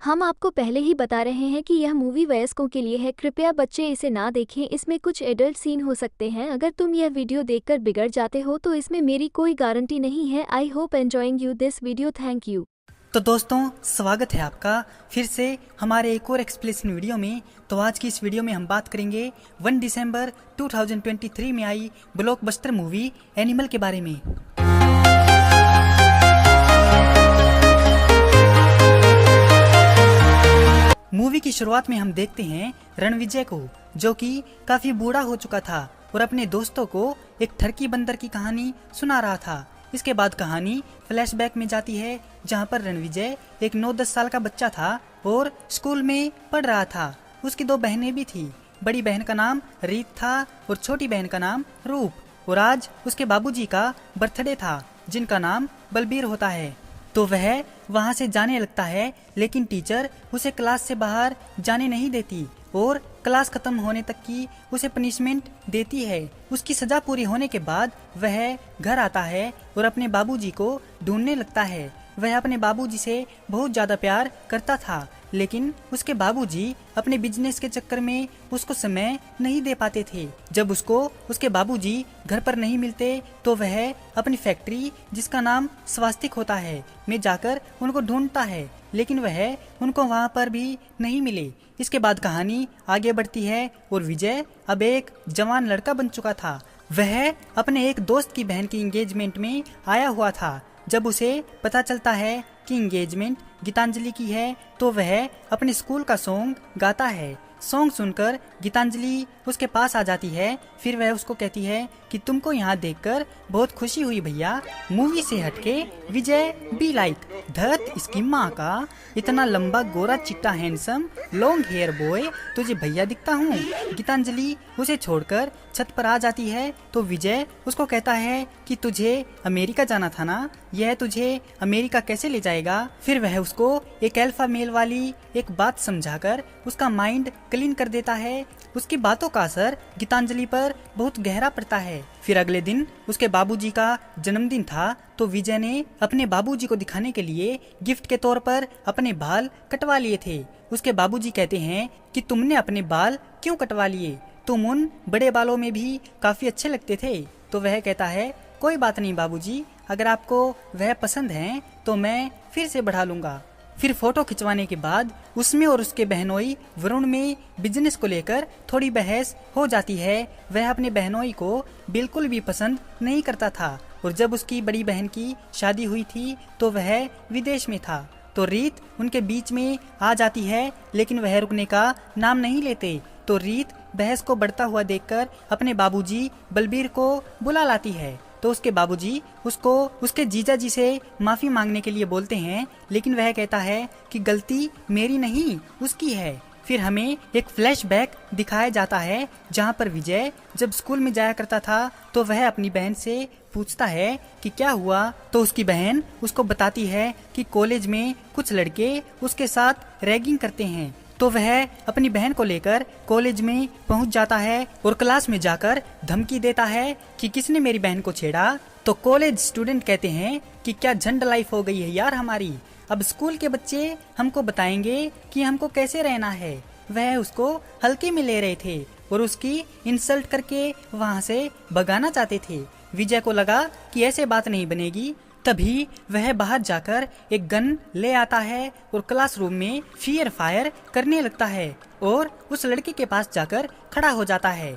हम आपको पहले ही बता रहे हैं कि यह मूवी वयस्कों के लिए है, कृपया बच्चे इसे ना देखें। इसमें कुछ एडल्ट सीन हो सकते हैं। अगर तुम यह वीडियो देखकर बिगड़ जाते हो तो इसमें मेरी कोई गारंटी नहीं है। I hope enjoying you this video, thank you. तो दोस्तों, स्वागत है आपका फिर से हमारे एक और एक्सप्लेनेशन वीडियो में। तो आज की इस वीडियो में हम बात करेंगे 1 दिसंबर 2023 में आई ब्लॉकबस्टर मूवी एनिमल के बारे में। मूवी की शुरुआत में हम देखते हैं रणविजय को, जो कि काफी बूढ़ा हो चुका था और अपने दोस्तों को एक ठरकी बंदर की कहानी सुना रहा था। इसके बाद कहानी फ्लैशबैक में जाती है, जहां पर रणविजय एक 9-10 साल का बच्चा था और स्कूल में पढ़ रहा था। उसकी 2 बहनें भी थी। बड़ी बहन का नाम रीत था और छोटी बहन का नाम रूप। और आज उसके बाबूजी का बर्थडे था, जिनका नाम बलबीर होता है। तो वह वहां से जाने लगता है, लेकिन टीचर उसे क्लास से बाहर जाने नहीं देती और क्लास खत्म होने तक की उसे पनिशमेंट देती है। उसकी सजा पूरी होने के बाद वह घर आता है और अपने बाबूजी को ढूंढने लगता है। वह अपने बाबूजी से बहुत ज्यादा प्यार करता था, लेकिन उसके बाबूजी अपने बिजनेस के चक्कर में उसको समय नहीं दे पाते थे। जब उसको उसके बाबूजी घर पर नहीं मिलते तो वह अपनी फैक्ट्री, जिसका नाम स्वास्तिक होता है, में जाकर उनको ढूंढता है, लेकिन वह उनको वहां पर भी नहीं मिले। इसके बाद कहानी आगे बढ़ती है और विजय अब एक जवान लड़का बन चुका था। वह अपने एक दोस्त की बहन की एंगेजमेंट में आया हुआ था। जब उसे पता चलता है कि एंगेजमेंट गीतांजलि की है तो वह अपने स्कूल का सॉन्ग गाता है। सॉन्ग सुनकर गीतांजलि उसके पास आ जाती है। फिर वह उसको कहती है कि तुमको यहाँ देखकर बहुत खुशी हुई भैया। मूवी से हटके विजय बी लाइक धत इसकी माँ का, इतना लंबा गोरा चिट्टा हैंडसम लॉन्ग हेयर बॉय, तुझे भैया दिखता हूँ। गीतांजलि उसे छोड़कर छत पर आ जाती है तो विजय उसको कहता है कि तुझे अमेरिका जाना था ना, यह तुझे अमेरिका कैसे ले जाएगा। फिर वह उसको एक अल्फा मेल वाली एक बात समझाकर उसका माइंड क्लीन कर देता है। उसकी बातों का असर गीतांजलि पर बहुत गहरा पड़ता है। फिर अगले दिन उसके बाबूजी का जन्मदिन था तो विजय ने अपने बाबूजी को दिखाने के लिए गिफ्ट के तौर पर अपने बाल कटवा लिए थे। उसके बाबूजी कहते हैं कि तुमने अपने बाल क्यों कटवा लिए, तुम उन बड़े बालों में भी काफी अच्छे लगते थे। तो वह कहता है कोई बात नहीं बाबूजी, अगर आपको वह पसंद है तो मैं फिर से बढ़ा लूंगा। फिर फोटो खिंचवाने के बाद उसमें और उसके बहनोई वरुण में बिजनेस को लेकर थोड़ी बहस हो जाती है। वह अपने बहनोई को बिल्कुल भी पसंद नहीं करता था और जब उसकी बड़ी बहन की शादी हुई थी तो वह विदेश में था। तो रीत उनके बीच में आ जाती है, लेकिन वह रुकने का नाम नहीं लेते। तो रीत बहस को बढ़ता हुआ देखकर अपने बाबूजी बलबीर को बुला लाती है। तो उसके बाबूजी उसको उसके जीजा जी से माफी मांगने के लिए बोलते हैं, लेकिन वह कहता है कि गलती मेरी नहीं उसकी है। फिर हमें एक फ्लैशबैक दिखाया जाता है, जहां पर विजय जब स्कूल में जाया करता था तो वह अपनी बहन से पूछता है कि क्या हुआ। तो उसकी बहन उसको बताती है कि कॉलेज में कुछ लड़के उसके साथ रैगिंग करते हैं। तो वह अपनी बहन को लेकर कॉलेज में पहुंच जाता है और क्लास में जाकर धमकी देता है कि किसने मेरी बहन को छेड़ा। तो कॉलेज स्टूडेंट कहते हैं कि क्या झंड लाइफ हो गई है यार हमारी, अब स्कूल के बच्चे हमको बताएंगे कि हमको कैसे रहना है। वह उसको हल्के में ले रहे थे और उसकी इंसल्ट करके वहां से भगाना चाहते थे। विजय को लगा कि ऐसे बात नहीं बनेगी, तभी वह बाहर जाकर एक गन ले आता है और क्लासरूम में फियर फायर करने लगता है और उस लड़के के पास जाकर खड़ा हो जाता है।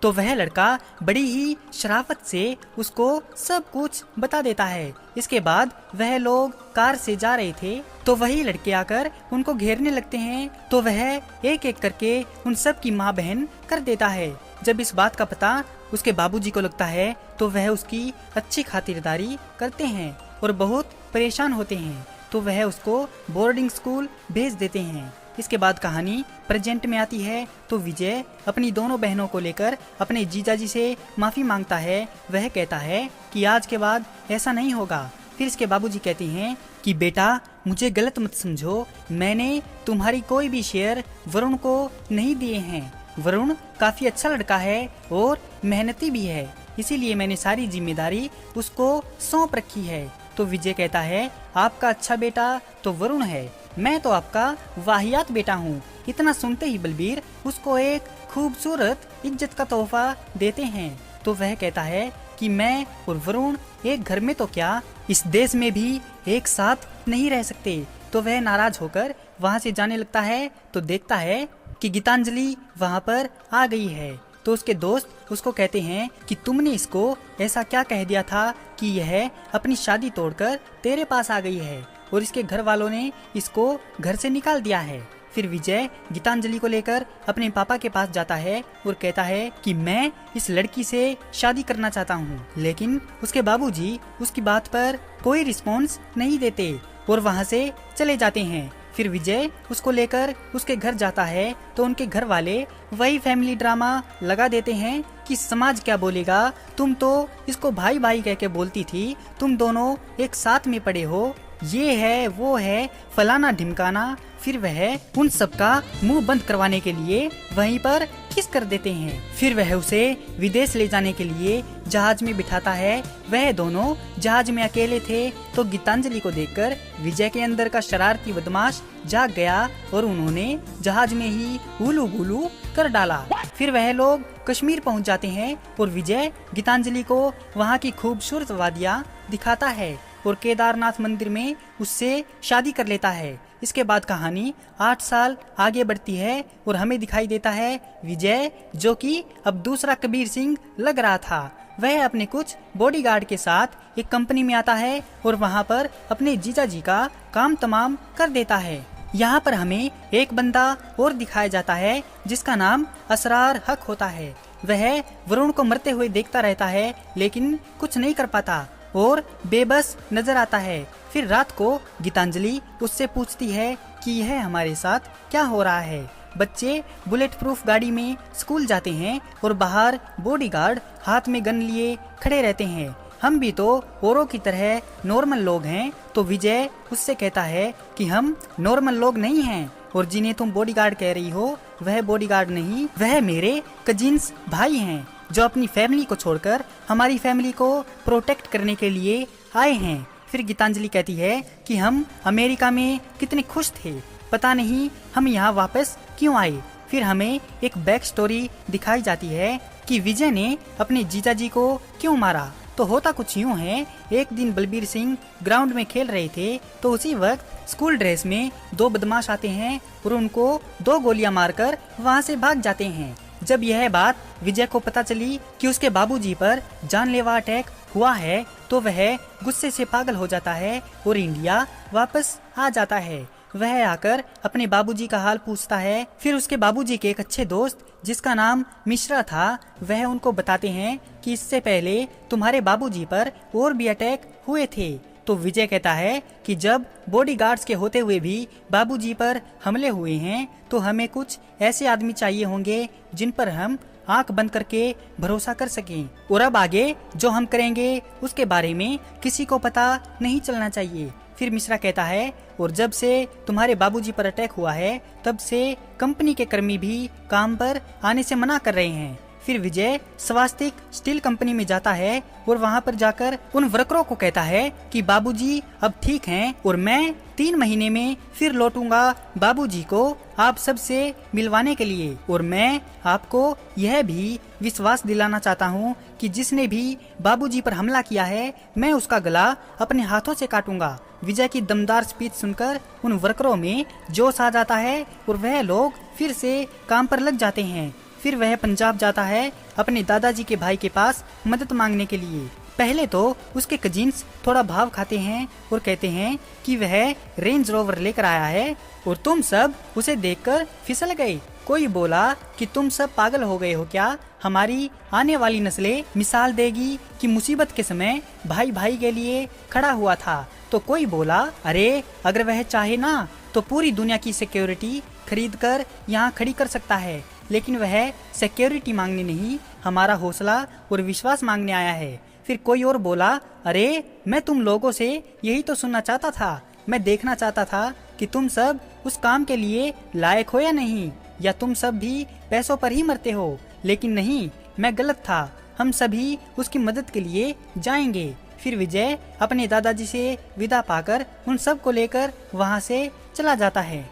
तो वह लड़का बड़ी ही शराफत से उसको सब कुछ बता देता है। इसके बाद वह लोग कार से जा रहे थे तो वही लड़के आकर उनको घेरने लगते हैं। तो वह एक एक करके उन सब की माँ बहन कर देता है। जब इस बात का पता उसके बाबूजी को लगता है तो वह उसकी अच्छी खातिरदारी करते हैं और बहुत परेशान होते हैं। तो वह उसको बोर्डिंग स्कूल भेज देते हैं। इसके बाद कहानी प्रेजेंट में आती है तो विजय अपनी दोनों बहनों को लेकर अपने जीजाजी से माफी मांगता है। वह कहता है कि आज के बाद ऐसा नहीं होगा। फिर इसके बाबूजी कहते हैं कि बेटा मुझे गलत मत समझो, मैंने तुम्हारी कोई भी शेयर वरुण को नहीं दिए हैं। वरुण काफी अच्छा लड़का है और मेहनती भी है, इसीलिए मैंने सारी जिम्मेदारी उसको सौंप रखी है। तो विजय कहता है, आपका अच्छा बेटा तो वरुण है, मैं तो आपका वाहियात बेटा हूँ। इतना सुनते ही बलबीर उसको एक खूबसूरत इज्जत का तोहफा देते हैं। तो वह कहता है कि मैं और वरुण एक घर में तो क्या, इस देश में भी एक साथ नहीं रह सकते। तो वह नाराज होकर वहाँ से जाने लगता है तो देखता है कि गीतांजलि वहाँ पर आ गई है। तो उसके दोस्त उसको कहते हैं कि तुमने इसको ऐसा क्या कह दिया था कि यह अपनी शादी तोड़कर तेरे पास आ गई है और इसके घर वालों ने इसको घर से निकाल दिया है। फिर विजय गीतांजलि को लेकर अपने पापा के पास जाता है और कहता है कि मैं इस लड़की से शादी करना चाहता हूँ, लेकिन उसके बाबूजी उसकी बात पर कोई रिस्पॉन्स नहीं देते और वहाँ से चले जाते हैं। फिर विजय उसको लेकर उसके घर जाता है तो उनके घर वाले वही फैमिली ड्रामा लगा देते हैं कि समाज क्या बोलेगा, तुम तो इसको भाई भाई कह के बोलती थी, तुम दोनों एक साथ में पड़े हो, ये है वो है फलाना ढिमकाना। फिर वह उन सबका मुंह बंद करवाने के लिए वहीं पर किस कर देते हैं। फिर वह उसे विदेश ले जाने के लिए जहाज में बिठाता है। वह दोनों जहाज में अकेले थे तो गीतांजलि को देखकर विजय के अंदर का शरारती बदमाश जाग गया और उन्होंने जहाज में ही उलू गुलू कर डाला। फिर वह लोग कश्मीर पहुंच जाते हैं और विजय गीतांजलि को वहां की खूबसूरत वादियां दिखाता है और केदारनाथ मंदिर में उससे शादी कर लेता है। इसके बाद कहानी 8 साल आगे बढ़ती है और हमें दिखाई देता है विजय, जो कि अब दूसरा कबीर सिंह लग रहा था। वह अपने कुछ बॉडीगार्ड के साथ एक कंपनी में आता है और वहां पर अपने जीजा जी का काम तमाम कर देता है। यहाँ पर हमें एक बंदा और दिखाया जाता है जिसका नाम असरार हक होता है। वह वरुण को मरते हुए देखता रहता है लेकिन कुछ नहीं कर पाता और बेबस नजर आता है। फिर रात को गीतांजलि उससे पूछती है कि यह हमारे साथ क्या हो रहा है। बच्चे बुलेट प्रूफ गाड़ी में स्कूल जाते हैं और बाहर बॉडीगार्ड हाथ में गन लिए खड़े रहते हैं। हम भी तो औरों की तरह नॉर्मल लोग हैं। तो विजय उससे कहता है कि हम नॉर्मल लोग नहीं हैं और जिन्हें तुम बॉडीगार्ड कह रही हो वह बॉडीगार्ड नहीं, वह मेरे कजिन्स भाई हैं जो अपनी फैमिली को छोड़कर हमारी फैमिली को प्रोटेक्ट करने के लिए आए हैं। फिर गीतांजलि कहती है कि हम अमेरिका में कितने खुश थे, पता नहीं हम यहाँ वापस क्यों आए। फिर हमें एक बैक स्टोरी दिखाई जाती है कि विजय ने अपने जीजा जी को क्यों मारा। तो होता कुछ यूँ है, एक दिन बलबीर सिंह ग्राउंड में खेल रहे थे तो उसी वक्त स्कूल ड्रेस में 2 बदमाश आते हैं और उनको 2 गोलियां मारकर वहाँ से भाग जाते हैं। जब यह बात विजय को पता चली कि उसके बाबूजी पर जानलेवा अटैक हुआ है तो वह गुस्से से पागल हो जाता है और इंडिया वापस आ जाता है। वह आकर अपने बाबूजी का हाल पूछता है। फिर उसके बाबूजी के एक अच्छे दोस्त जिसका नाम मिश्रा था, वह उनको बताते हैं कि इससे पहले तुम्हारे बाबूजी पर और भी अटैक हुए थे। तो विजय कहता है कि जब बॉडीगार्ड्स के होते हुए भी बाबूजी पर हमले हुए हैं तो हमें कुछ ऐसे आदमी चाहिए होंगे जिन पर हम आंख बंद करके भरोसा कर सकें और अब आगे जो हम करेंगे उसके बारे में किसी को पता नहीं चलना चाहिए। फिर मिश्रा कहता है और जब से तुम्हारे बाबूजी पर अटैक हुआ है तब से कंपनी के कर्मी भी काम पर आने से मना कर रहे हैं। फिर विजय स्वास्तिक स्टील कंपनी में जाता है और वहां पर जाकर उन वर्करों को कहता है कि बाबूजी अब ठीक हैं और मैं 3 महीने में फिर लौटूंगा बाबूजी को आप सबसे मिलवाने के लिए। और मैं आपको यह भी विश्वास दिलाना चाहता हूँ कि जिसने भी बाबूजी पर हमला किया है मैं उसका गला अपने हाथों से काटूंगा। विजय की दमदार स्पीच सुनकर उन वर्करों में जोश आ जाता है और वह लोग फिर से काम पर लग जाते हैं। फिर वह पंजाब जाता है अपने दादाजी के भाई के पास मदद मांगने के लिए। पहले तो उसके कजिन्स थोड़ा भाव खाते हैं और कहते हैं कि वह रेंज रोवर लेकर आया है और तुम सब उसे देखकर फिसल गए। कोई बोला कि तुम सब पागल हो गए हो क्या, हमारी आने वाली नस्लें मिसाल देगी कि मुसीबत के समय भाई भाई के लिए खड़ा हुआ था। तो कोई बोला अरे अगर वह चाहे ना तो पूरी दुनिया की सिक्योरिटी खरीद कर यहाँ खड़ी कर सकता है, लेकिन वह सिक्योरिटी मांगने नहीं हमारा हौसला और विश्वास मांगने आया है। फिर कोई और बोला अरे मैं तुम लोगों से यही तो सुनना चाहता था, मैं देखना चाहता था कि तुम सब उस काम के लिए लायक हो या नहीं, या तुम सब भी पैसों पर ही मरते हो। लेकिन नहीं, मैं गलत था, हम सभी उसकी मदद के लिए जाएंगे। फिर विजय अपने दादाजी से विदा पाकर उन सब को लेकर वहाँ से चला जाता है।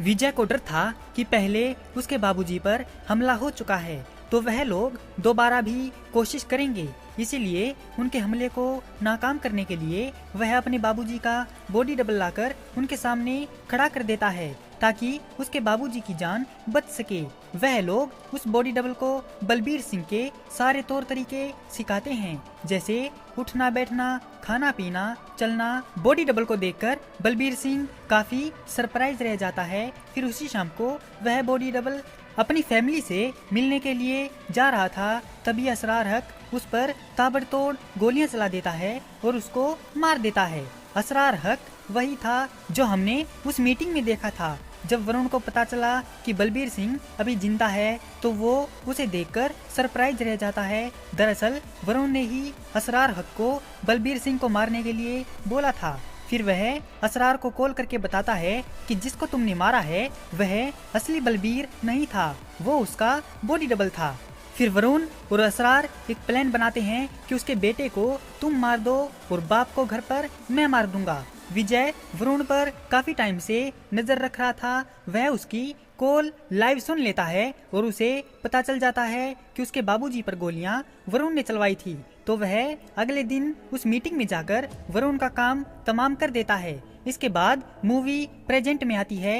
विजय को डर था कि पहले उसके बाबूजी पर हमला हो चुका है तो वह लोग दोबारा भी कोशिश करेंगे, इसीलिए उनके हमले को नाकाम करने के लिए वह अपने बाबूजी का बॉडी डबल लाकर उनके सामने खड़ा कर देता है ताकि उसके बाबूजी की जान बच सके। वह लोग उस बॉडी डबल को बलबीर सिंह के सारे तौर तरीके सिखाते हैं, जैसे उठना बैठना, खाना पीना, चलना। बॉडी डबल को देखकर बलबीर सिंह काफी सरप्राइज रह जाता है। फिर उसी शाम को वह बॉडी डबल अपनी फैमिली से मिलने के लिए जा रहा था, तभी असरार हक उस पर ताबड़तोड़ गोलियां चला देता है और उसको मार देता है। असरार हक वही था जो हमने उस मीटिंग में देखा था। जब वरुण को पता चला कि बलबीर सिंह अभी जिंदा है तो वो उसे देखकर सरप्राइज रह जाता है। दरअसल वरुण ने ही असरार हक को बलबीर सिंह को मारने के लिए बोला था। फिर वह असरार को कॉल करके बताता है कि जिसको तुमने मारा है वह असली बलबीर नहीं था, वो उसका बॉडी डबल था। फिर वरुण और असरार एक प्लान बनाते हैं कि उसके बेटे को तुम मार दो और बाप को घर पर मैं मार दूंगा। विजय वरुण पर काफी टाइम से नजर रख रहा था। वह उसकी कॉल लाइव सुन लेता है और उसे पता चल जाता है कि उसके बाबूजी पर गोलियां वरुण ने चलवाई थी। तो वह अगले दिन उस मीटिंग में जाकर वरुण का काम तमाम कर देता है। इसके बाद मूवी प्रेजेंट में आती है।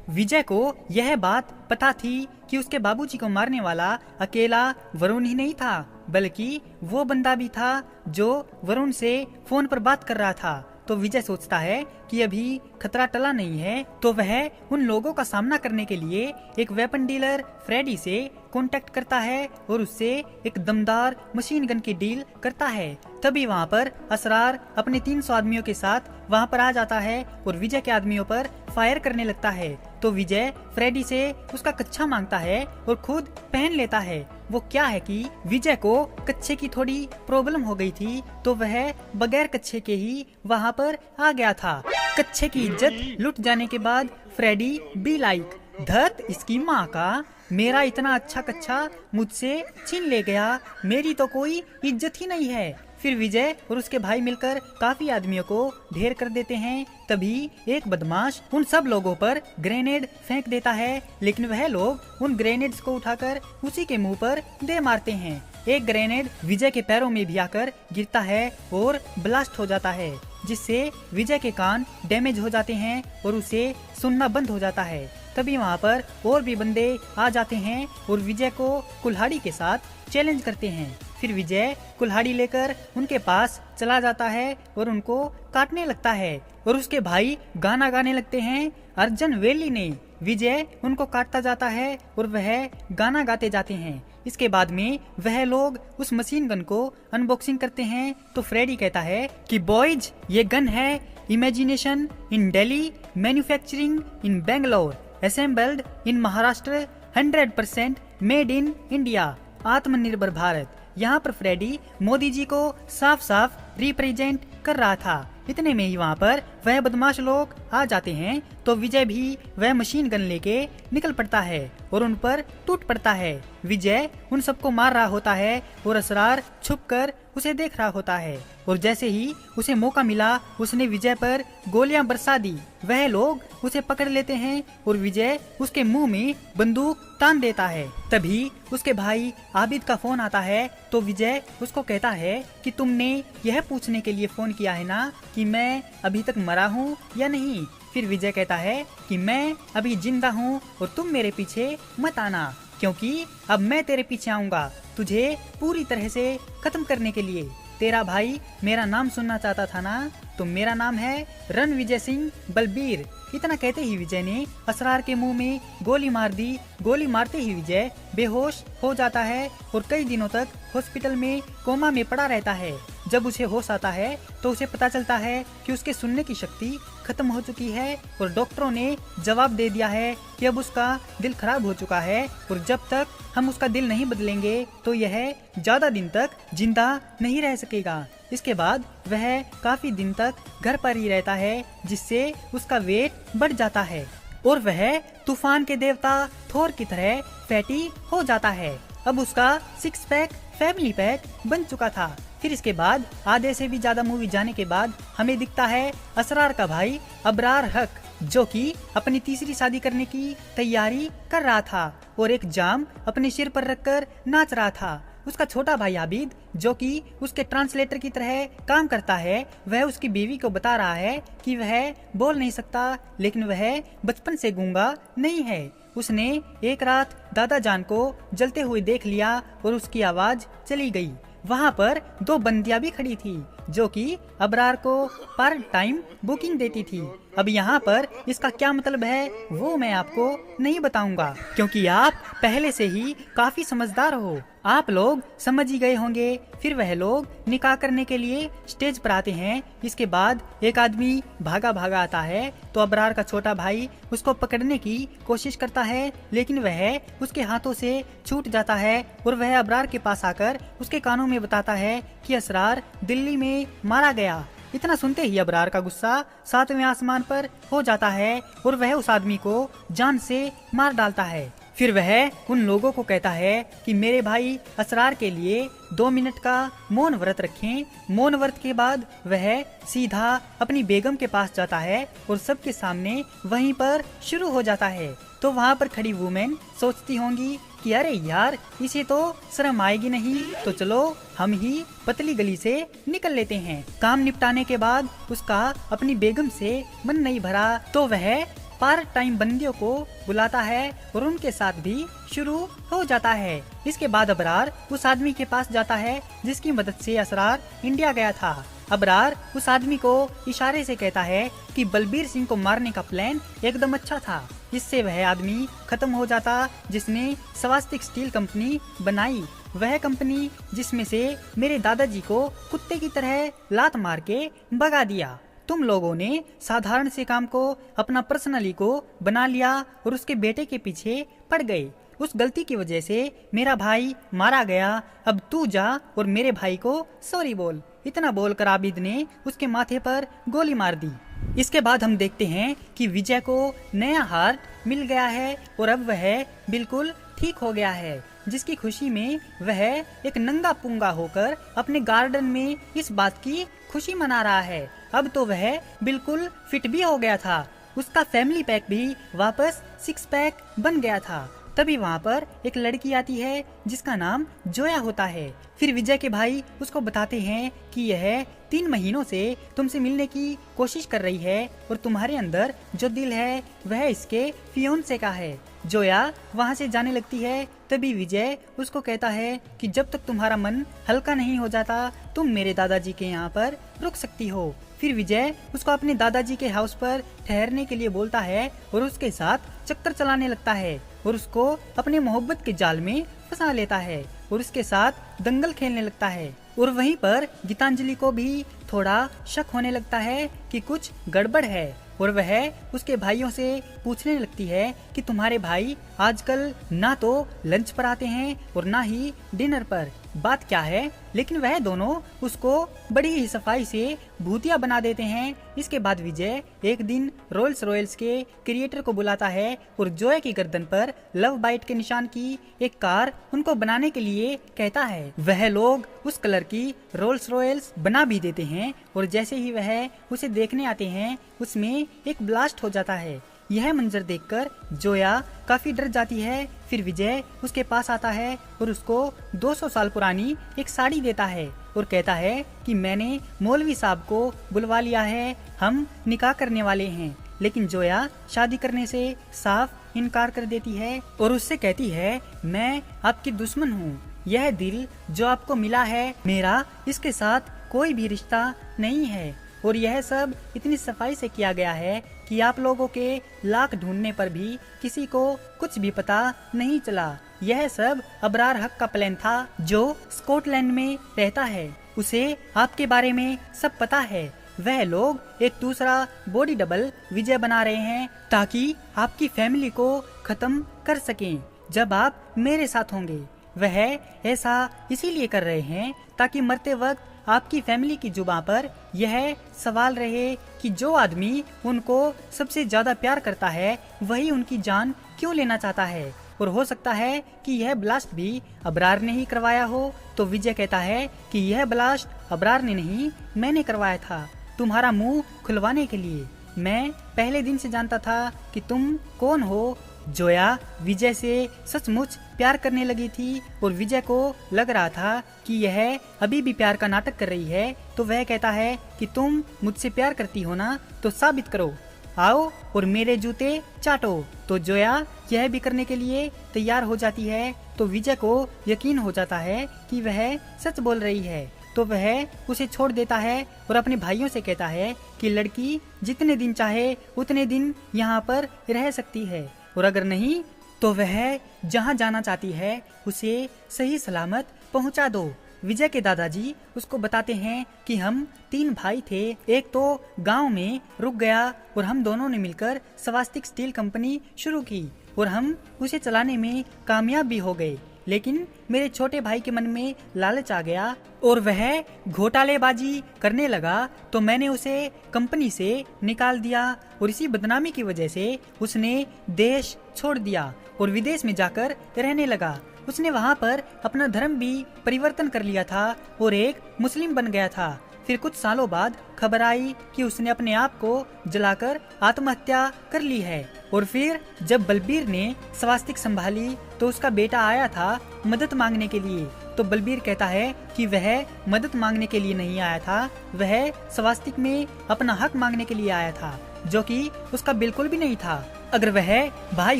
विजय को यह बात पता थी कि उसके बाबूजी को मारने वाला अकेला वरुण ही नहीं था, बल्कि वो बंदा भी था जो वरुण से फोन पर बात कर रहा था। तो विजय सोचता है कि अभी खतरा टला नहीं है, तो वह उन लोगों का सामना करने के लिए एक वेपन डीलर फ्रेडी से कांटेक्ट करता है और उससे एक दमदार मशीन गन की डील करता है। तभी वहाँ पर असरार अपने 300 आदमियों के साथ वहाँ पर आ जाता है और विजय के आदमियों पर फायर करने लगता है। तो विजय फ्रेडी से उसका कच्छा मांगता है और खुद पहन लेता है। वो क्या है कि विजय को कच्छे की थोड़ी प्रॉब्लम हो गई थी, तो वह बगैर कच्छे के ही वहाँ पर आ गया था। कच्छे की इज्जत लुट जाने के बाद फ्रेडी बी लाइक, धत इसकी माँ का, मेरा इतना अच्छा कच्छा मुझसे छीन ले गया, मेरी तो कोई इज्जत ही नहीं है। फिर विजय और उसके भाई मिलकर काफी आदमियों को ढेर कर देते हैं। तभी एक बदमाश उन सब लोगों पर ग्रेनेड फेंक देता है, लेकिन वह लोग उन ग्रेनेड्स को उठाकर उसी के मुंह पर दे मारते हैं। एक ग्रेनेड विजय के पैरों में भी आकर गिरता है और ब्लास्ट हो जाता है, जिससे विजय के कान डैमेज हो जाते हैं और उसे सुनना बंद हो जाता है। तभी वहाँ पर और भी बंदे आ जाते हैं और विजय को कुल्हाड़ी के साथ चैलेंज करते हैं। फिर विजय कुल्हाड़ी लेकर उनके पास चला जाता है और उनको काटने लगता है और उसके भाई गाना गाने लगते हैं अर्जुन वेली ने। विजय उनको काटता जाता है और वह गाना गाते जाते हैं। इसके बाद में वह लोग उस मशीन गन को अनबॉक्सिंग करते हैं। तो फ्रेडी कहता है कि बॉयज, ये गन है imagination in Delhi, manufacturing in Bangalore, assembled in Maharashtra, 100% made in India, आत्मनिर्भर भारत। यहाँ पर फ्रेडी मोदी जी को साफ साफ रिप्रेजेंट कर रहा था। इतने में ही वहाँ पर वह बदमाश लोग आ जाते हैं। तो विजय भी वह मशीन गन लेके निकल पड़ता है और उन पर टूट पड़ता है। विजय उन सबको मार रहा होता है और असरार छुपकर उसे देख रहा होता है और जैसे ही उसे मौका मिला उसने विजय पर गोलियां बरसा दी। वह लोग उसे पकड़ लेते हैं और विजय उसके मुंह में बंदूक तान देता है। तभी उसके भाई आबिद का फोन आता है। तो विजय उसको कहता है कि तुमने यह पूछने के लिए फोन किया है ना कि मैं अभी तक मरा हूँ या नहीं। फिर विजय कहता है कि मैं अभी जिंदा हूँ और तुम मेरे पीछे मत आना, क्योंकि अब मैं तेरे पीछे आऊंगा तुझे पूरी तरह से खत्म करने के लिए। तेरा भाई मेरा नाम सुनना चाहता था ना, तो मेरा नाम है रणविजय सिंह बलबीर। इतना कहते ही विजय ने असरार के मुंह में गोली मार दी। गोली मारते ही विजय बेहोश हो जाता है और कई दिनों तक हॉस्पिटल में कोमा में पड़ा रहता है। जब उसे होश आता है तो उसे पता चलता है कि उसके सुनने की शक्ति खत्म हो चुकी है और डॉक्टरों ने जवाब दे दिया है कि अब उसका दिल खराब हो चुका है और जब तक हम उसका दिल नहीं बदलेंगे तो यह ज्यादा दिन तक जिंदा नहीं रह सकेगा। इसके बाद वह काफी दिन तक घर पर ही रहता है, जिससे उसका वेट बढ़ जाता है और वह तूफान के देवता थोर की तरह फैटी हो जाता है। अब उसका 6 पैक फैमिली पैक बन चुका था। फिर इसके बाद आधे से भी ज्यादा मूवी जाने के बाद हमें दिखता है असरार का भाई अबरार हक, जो कि अपनी तीसरी शादी करने की तैयारी कर रहा था और एक जाम अपने सिर पर रखकर नाच रहा था। उसका छोटा भाई आबिद, जो कि उसके ट्रांसलेटर की तरह काम करता है, वह उसकी बीवी को बता रहा है कि वह बोल नहीं सकता, लेकिन वह बचपन से गूंगा नहीं है। उसने एक रात दादा जान को जलते हुए देख लिया और उसकी आवाज चली गई। वहाँ पर दो बंदियां भी खड़ी थी, जो कि अबरार को पार्ट टाइम बुकिंग देती थी। अब यहाँ पर इसका क्या मतलब है वो मैं आपको नहीं बताऊंगा, क्योंकि आप पहले से ही काफी समझदार हो। आप लोग समझ ही गए होंगे। फिर वह लोग निकाह करने के लिए स्टेज पर आते हैं। इसके बाद एक आदमी भागा भागा आता है तो अबरार का छोटा भाई उसको पकड़ने की कोशिश करता है, लेकिन वह उसके हाथों से छूट जाता है और वह अबरार के पास आकर उसके कानों में बताता है कि असरार दिल्ली में मारा गया। इतना सुनते ही अबरार का गुस्सा 7वें आसमान पर हो जाता है और वह उस आदमी को जान से मार डालता है। फिर वह उन लोगों को कहता है कि मेरे भाई असरार के लिए 2 मिनट का मौन व्रत रखें। मौन व्रत के बाद वह सीधा अपनी बेगम के पास जाता है और सबके सामने वहीं पर शुरू हो जाता है। तो वहाँ पर खड़ी वुमेन सोचती होंगी कि अरे यार, इसे तो शर्म आएगी नहीं, तो चलो हम ही पतली गली से निकल लेते हैं। काम निपटाने के बाद उसका अपनी बेगम से मन नहीं भरा तो वह पार्ट टाइम बंदियों को बुलाता है और उनके साथ भी शुरू हो जाता है। इसके बाद अबरार उस आदमी के पास जाता है जिसकी मदद से असरार इंडिया गया था। अबरार उस आदमी को इशारे से कहता है कि बलबीर सिंह को मारने का प्लान एकदम अच्छा था। इससे वह आदमी खत्म हो जाता जिसने स्वास्तिक स्टील कंपनी बनाई, वह कंपनी जिसमें से मेरे दादाजी को कुत्ते की तरह लात मार के भगा दिया। तुम लोगों ने साधारण से काम को अपना पर्सनली को बना लिया और उसके बेटे के पीछे पड़ गए। उस गलती की वजह से मेरा भाई मारा गया। अब तू जा और मेरे भाई को सॉरी बोल। इतना बोलकर आबिद ने उसके माथे पर गोली मार दी। इसके बाद हम देखते हैं कि विजय को नया हार्ट मिल गया है और अब वह बिल्कुल ठीक हो गया है, जिसकी खुशी में वह एक नंगा पुंगा होकर अपने गार्डन में इस बात की खुशी मना रहा है। अब तो वह बिल्कुल फिट भी हो गया था। उसका फैमिली पैक भी वापस 6 पैक बन गया था। तभी वहाँ पर एक लड़की आती है जिसका नाम जोया होता है। फिर विजय के भाई उसको बताते हैं कि यह 3 महीनों से तुमसे मिलने की कोशिश कर रही है और तुम्हारे अंदर जो दिल है वह इसके फियोंसे का है। जोया वहाँ से जाने लगती है। तभी विजय उसको कहता है कि जब तक तुम्हारा मन हल्का नहीं हो जाता तुम मेरे दादाजी के यहाँ पर रुक सकती हो। फिर विजय उसको अपने दादाजी के हाउस पर ठहरने के लिए बोलता है और उसके साथ चक्कर चलाने लगता है और उसको अपने मोहब्बत के जाल में फंसा लेता है और उसके साथ दंगल खेलने लगता है। और वहीं पर गीतांजलि को भी थोड़ा शक होने लगता है कि कुछ गड़बड़ है और वह उसके भाइयों से पूछने लगती है कि तुम्हारे भाई आजकल ना तो लंच पर आते हैं और ना ही डिनर पर, बात क्या है। लेकिन वह दोनों उसको बड़ी ही सफाई से भूतिया बना देते हैं। इसके बाद विजय एक दिन रोल्स रॉयल्स के क्रिएटर को बुलाता है और जोया की गर्दन पर लव बाइट के निशान की एक कार उनको बनाने के लिए कहता है। वह लोग उस कलर की रोल्स रॉयल्स बना भी देते हैं और जैसे ही वह उसे देखने आते हैं उसमें एक ब्लास्ट हो जाता है। यह मंजर देखकर जोया काफी डर जाती है। फिर विजय उसके पास आता है और उसको 200 साल पुरानी एक साड़ी देता है और कहता है कि मैंने मौलवी साहब को बुलवा लिया है, हम निकाह करने वाले हैं। लेकिन जोया शादी करने से साफ इनकार कर देती है और उससे कहती है मैं आपकी दुश्मन हूँ। यह दिल जो आपको मिला है मेरा इसके साथ कोई भी रिश्ता नहीं है और यह सब इतनी सफाई से किया गया है कि आप लोगों के लाख ढूंढने पर भी किसी को कुछ भी पता नहीं चला। यह सब अबरार हक का प्लान था जो स्कॉटलैंड में रहता है। उसे आपके बारे में सब पता है। वह लोग एक दूसरा बॉडी डबल विजय बना रहे हैं ताकि आपकी फैमिली को खत्म कर सकें जब आप मेरे साथ होंगे। वह ऐसा इसीलिए कर रहे हैं ताकि मरते वक्त आपकी फैमिली की जुबां पर यह सवाल रहे कि जो आदमी उनको सबसे ज्यादा प्यार करता है वही उनकी जान क्यों लेना चाहता है। और हो सकता है कि यह ब्लास्ट भी अबरार ने ही करवाया हो। तो विजय कहता है कि यह ब्लास्ट अबरार ने नहीं, मैंने करवाया था, तुम्हारा मुंह खुलवाने के लिए। मैं पहले दिन से जानता था कि तुम कौन हो। जोया विजय से सचमुच प्यार करने लगी थी और विजय को लग रहा था कि यह अभी भी प्यार का नाटक कर रही है। तो वह कहता है कि तुम मुझसे प्यार करती हो ना, तो साबित करो, आओ और मेरे जूते चाटो। तो जोया यह भी करने के लिए तैयार हो जाती है। तो विजय को यकीन हो जाता है कि वह सच बोल रही है। तो वह उसे छोड़ देता है और अपने भाइयों से कहता है कि लड़की जितने दिन चाहे उतने दिन यहाँ पर रह सकती है, और अगर नहीं तो वह जहाँ जाना चाहती है उसे सही सलामत पहुँचा दो। विजय के दादाजी उसको बताते हैं कि हम 3 भाई थे, एक तो गांव में रुक गया और हम दोनों ने मिलकर स्वास्तिक स्टील कंपनी शुरू की और हम उसे चलाने में कामयाब भी हो गए। लेकिन मेरे छोटे भाई के मन में लालच आ गया और वह घोटालेबाजी करने लगा। तो मैंने उसे कंपनी से निकाल दिया और इसी बदनामी की वजह से उसने देश छोड़ दिया और विदेश में जाकर रहने लगा। उसने वहाँ पर अपना धर्म भी परिवर्तन कर लिया था और एक मुस्लिम बन गया था। फिर कुछ सालों बाद खबर आई कि उसने अपने आप को जलाकर आत्महत्या कर ली है। और फिर जब बलबीर ने स्वास्तिक संभाली तो उसका बेटा आया था मदद मांगने के लिए। तो बलबीर कहता है कि वह मदद मांगने के लिए नहीं आया था, वह स्वास्तिक में अपना हक मांगने के लिए आया था, जो कि उसका बिल्कुल भी नहीं था। अगर वह भाई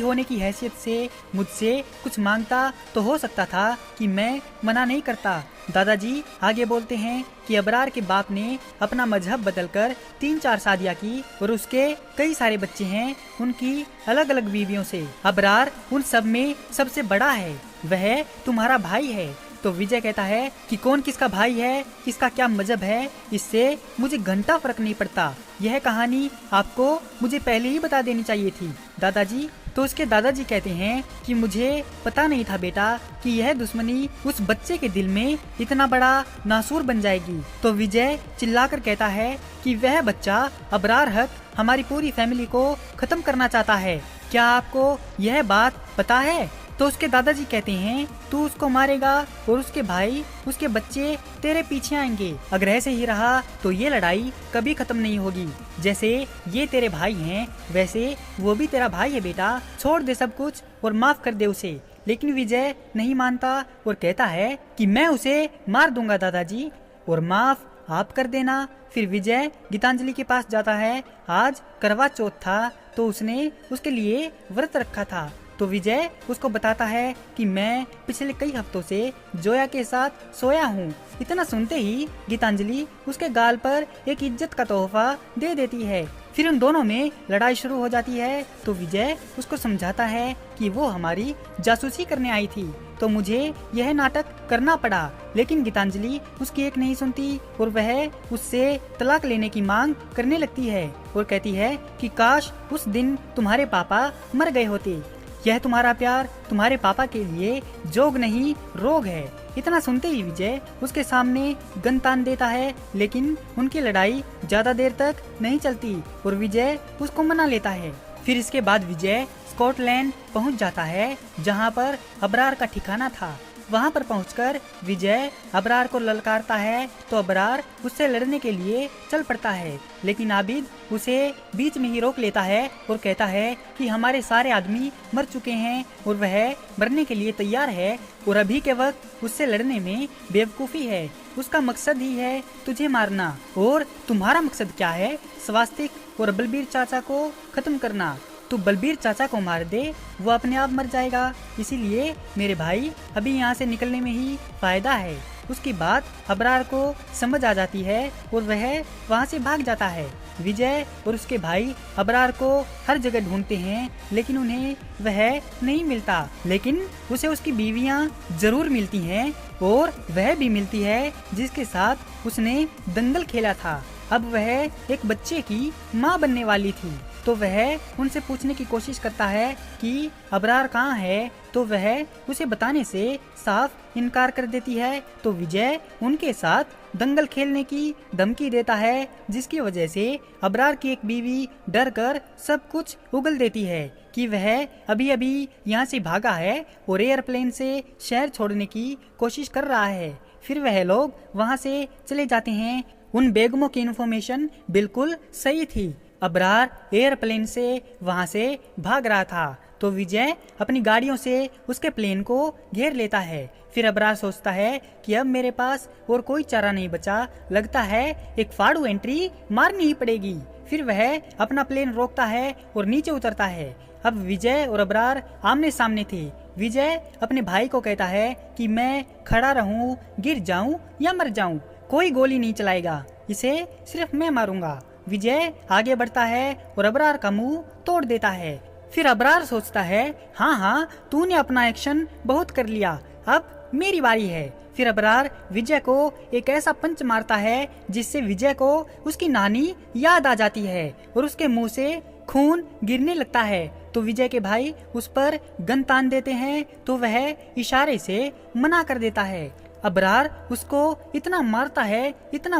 होने की हैसियत से मुझसे कुछ मांगता तो हो सकता था कि मैं मना नहीं करता। दादाजी आगे बोलते हैं कि अबरार के बाप ने अपना मजहब बदलकर 3-4 शादियां की और उसके कई सारे बच्चे हैं उनकी अलग अलग बीवियों से। अबरार उन सब में सबसे बड़ा है, वह तुम्हारा भाई है। तो विजय कहता है कि कौन किसका भाई है, किसका क्या मजहब है, इससे मुझे घंटा फर्क नहीं पड़ता। यह कहानी आपको मुझे पहले ही बता देनी चाहिए थी दादाजी। तो उसके दादाजी कहते हैं कि मुझे पता नहीं था बेटा कि यह दुश्मनी उस बच्चे के दिल में इतना बड़ा नासूर बन जाएगी। तो विजय चिल्लाकर कहता है कि वह बच्चा अबरार हक हमारी पूरी फैमिली को खत्म करना चाहता है, क्या आपको यह बात पता है? तो उसके दादाजी कहते हैं तू उसको मारेगा और उसके भाई उसके बच्चे तेरे पीछे आएंगे। अगर ऐसे ही रहा तो ये लड़ाई कभी खत्म नहीं होगी। जैसे ये तेरे भाई हैं वैसे वो भी तेरा भाई है बेटा, छोड़ दे सब कुछ और माफ कर दे उसे। लेकिन विजय नहीं मानता और कहता है कि मैं उसे मार दूंगा दादाजी और माफ आप कर देना। फिर विजय गीतांजलि के पास जाता है। आज करवा चौथ था तो उसने उसके लिए व्रत रखा था। तो विजय उसको बताता है कि मैं पिछले कई हफ्तों से जोया के साथ सोया हूँ। इतना सुनते ही गीतांजलि उसके गाल पर एक इज्जत का तोहफा दे देती है। फिर उन दोनों में लड़ाई शुरू हो जाती है। तो विजय उसको समझाता है कि वो हमारी जासूसी करने आई थी तो मुझे यह नाटक करना पड़ा। लेकिन गीतांजलि उसकी एक नहीं सुनती और वह उससे तलाक लेने की मांग करने लगती है और कहती है कि काश उस दिन तुम्हारे पापा मर गए होते। यह तुम्हारा प्यार तुम्हारे पापा के लिए जोग नहीं रोग है। इतना सुनते ही विजय उसके सामने गन तान देता है। लेकिन उनकी लड़ाई ज्यादा देर तक नहीं चलती और विजय उसको मना लेता है। फिर इसके बाद विजय स्कॉटलैंड पहुंच जाता है जहां पर अबरार का ठिकाना था। वहां पर पहुंचकर विजय अबरार को ललकारता है तो अबरार उससे लड़ने के लिए चल पड़ता है। लेकिन आबिद उसे बीच में ही रोक लेता है और कहता है कि हमारे सारे आदमी मर चुके हैं और वह मरने के लिए तैयार है और अभी के वक्त उससे लड़ने में बेवकूफ़ी है। उसका मकसद ही है तुझे मारना। और तुम्हारा मकसद क्या है? स्वास्तिक और बलबीर चाचा को खत्म करना। तू बलबीर चाचा को मार दे, वो अपने आप मर जाएगा। इसीलिए मेरे भाई अभी यहाँ से निकलने में ही फायदा है। उसकी बात अबरार को समझ आ जाती है और वह वहाँ से भाग जाता है। विजय और उसके भाई अबरार को हर जगह ढूंढते हैं लेकिन उन्हें वह नहीं मिलता। लेकिन उसे उसकी बीवियाँ जरूर मिलती हैं और वह भी मिलती है जिसके साथ उसने दंगल खेला था। अब वह एक बच्चे की माँ बनने वाली थी। तो वह उनसे पूछने की कोशिश करता है कि अबरार कहाँ है, तो वह उसे बताने से साफ इनकार कर देती है। तो विजय उनके साथ दंगल खेलने की धमकी देता है, जिसकी वजह से अबरार की एक बीवी डर कर सब कुछ उगल देती है कि वह अभी अभी यहाँ से भागा है और एयरप्लेन से शहर छोड़ने की कोशिश कर रहा है। फिर वह लोग वहाँ से चले जाते हैं। उन बेगमों की इन्फॉर्मेशन बिल्कुल सही थी। अबरार एयरप्लेन से वहाँ से भाग रहा था, तो विजय अपनी गाड़ियों से उसके प्लेन को घेर लेता है। फिर अबरार सोचता है कि अब मेरे पास और कोई चारा नहीं बचा, लगता है एक फाड़ू एंट्री मारनी ही पड़ेगी। फिर वह अपना प्लेन रोकता है और नीचे उतरता है। अब विजय और अबरार आमने सामने थे। विजय अपने भाई को कहता है कि मैं खड़ा रहूं, गिर जाऊं या मर जाऊं, कोई गोली नहीं चलाएगा, इसे सिर्फ मैं मारूंगा। विजय आगे बढ़ता है और अबरार का मुंह तोड़ देता है। फिर अबरार सोचता है, हाँ, तूने अपना एक्शन बहुत कर लिया, अब मेरी बारी है। फिर अबरार विजय को एक ऐसा पंच मारता है जिससे विजय को उसकी नानी याद आ जाती है और उसके मुंह से खून गिरने लगता है। तो विजय के भाई उस पर गन तान देते हैं, तो वह इशारे से मना कर देता है। अबरार उसको इतना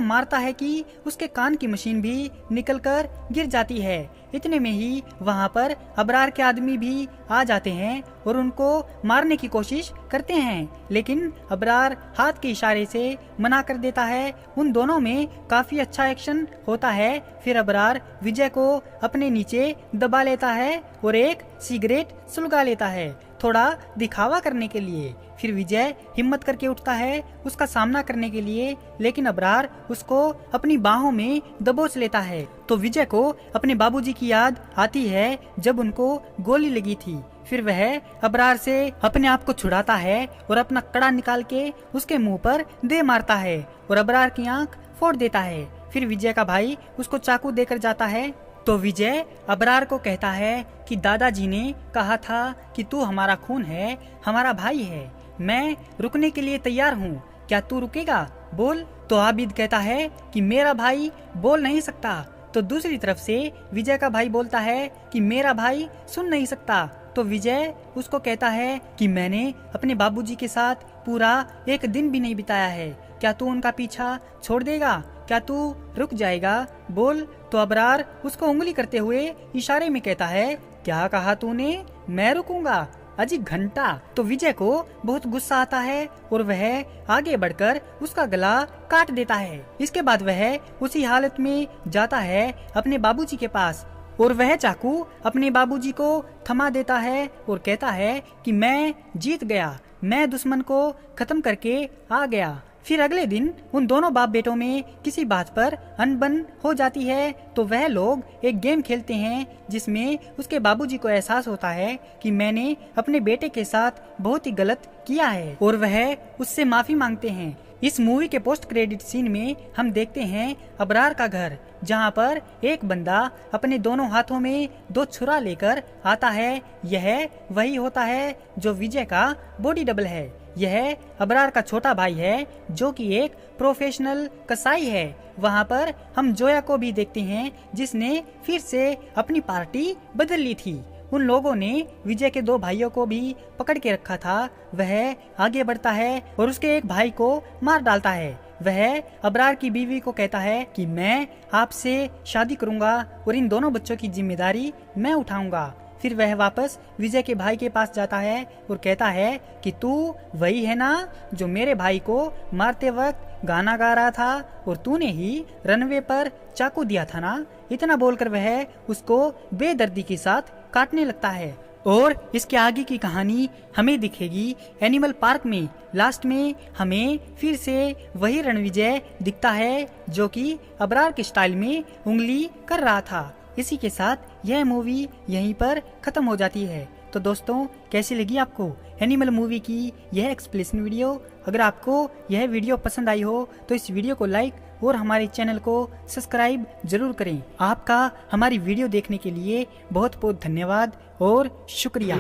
मारता है कि उसके कान की मशीन भी निकलकर गिर जाती है। इतने में ही वहाँ पर अबरार के आदमी भी आ जाते हैं और उनको मारने की कोशिश करते हैं, लेकिन अबरार हाथ के इशारे से मना कर देता है। उन दोनों में काफी अच्छा एक्शन होता है। फिर अबरार विजय को अपने नीचे दबा लेता है और एक सिगरेट सुलगा लेता है, थोड़ा दिखावा करने के लिए। फिर विजय हिम्मत करके उठता है उसका सामना करने के लिए, लेकिन अबरार उसको अपनी बाहों में दबोच लेता है। तो विजय को अपने बाबूजी की याद आती है जब उनको गोली लगी थी। फिर वह अबरार से अपने आप को छुड़ाता है और अपना कड़ा निकाल के उसके मुंह पर दे मारता है और अबरार की आंख फोड़ देता है। फिर विजय का भाई उसको चाकू देकर जाता है। तो विजय अबरार को कहता है कि दादाजी ने कहा था कि तू हमारा खून है, हमारा भाई है, मैं रुकने के लिए तैयार हूँ, क्या तू रुकेगा, बोल। तो आबिद कहता है कि मेरा भाई बोल नहीं सकता। तो दूसरी तरफ से विजय का भाई बोलता है कि मेरा भाई सुन नहीं सकता। तो विजय उसको कहता है कि मैंने अपने बाबूजी के साथ पूरा एक दिन भी नहीं बिताया है, क्या तू उनका पीछा छोड़ देगा, क्या तू रुक जाएगा, बोल। तो अबरार उसको उंगली करते हुए इशारे में कहता है, क्या कहा तूने, मैं रुकूंगा अजी घंटा। तो विजय को बहुत गुस्सा आता है और वह आगे बढ़कर उसका गला काट देता है। इसके बाद वह उसी हालत में जाता है अपने बाबूजी के पास और वह चाकू अपने बाबूजी को थमा देता है और कहता है कि मैं जीत गया, मैं दुश्मन को खत्म करके आ गया। फिर अगले दिन उन दोनों बाप बेटों में किसी बात पर अनबन हो जाती है, तो वह लोग एक गेम खेलते हैं जिसमें उसके बाबूजी को एहसास होता है कि मैंने अपने बेटे के साथ बहुत ही गलत किया है और वह उससे माफी मांगते हैं। इस मूवी के पोस्ट क्रेडिट सीन में हम देखते हैं अबरार का घर, जहां पर एक बंदा अपने दोनों हाथों में 2 छुरा लेकर आता है। यह वही होता है जो विजय का बॉडी डबल है। यह अबरार का छोटा भाई है जो कि एक प्रोफेशनल कसाई है। वहाँ पर हम जोया को भी देखते हैं जिसने फिर से अपनी पार्टी बदल ली थी। उन लोगों ने विजय के 2 भाइयों को भी पकड़ के रखा था। वह आगे बढ़ता है और उसके एक भाई को मार डालता है। वह अबरार की बीवी को कहता है कि मैं आपसे शादी करूंगा और इन दोनों बच्चों की जिम्मेदारी मैं उठाऊंगा। फिर वह वापस विजय के भाई के पास जाता है और कहता है कि तू वही है ना जो मेरे भाई को मारते वक्त गाना गा रहा था और तूने ही रनवे पर चाकू दिया था ना। इतना बोलकर वह उसको बेदर्दी के साथ काटने लगता है। और इसके आगे की कहानी हमें दिखेगी एनिमल पार्क में। लास्ट में हमें फिर से वही रणविजय दिखता है जो कि अबरार के स्टाइल में उंगली कर रहा था। इसी के साथ यह मूवी यहीं पर खत्म हो जाती है। तो दोस्तों, कैसी लगी आपको एनिमल मूवी की यह एक्सप्लेनेशन वीडियो? अगर आपको यह वीडियो पसंद आई हो तो इस वीडियो को लाइक और हमारे चैनल को सब्सक्राइब जरूर करें। आपका हमारी वीडियो देखने के लिए बहुत बहुत धन्यवाद और शुक्रिया।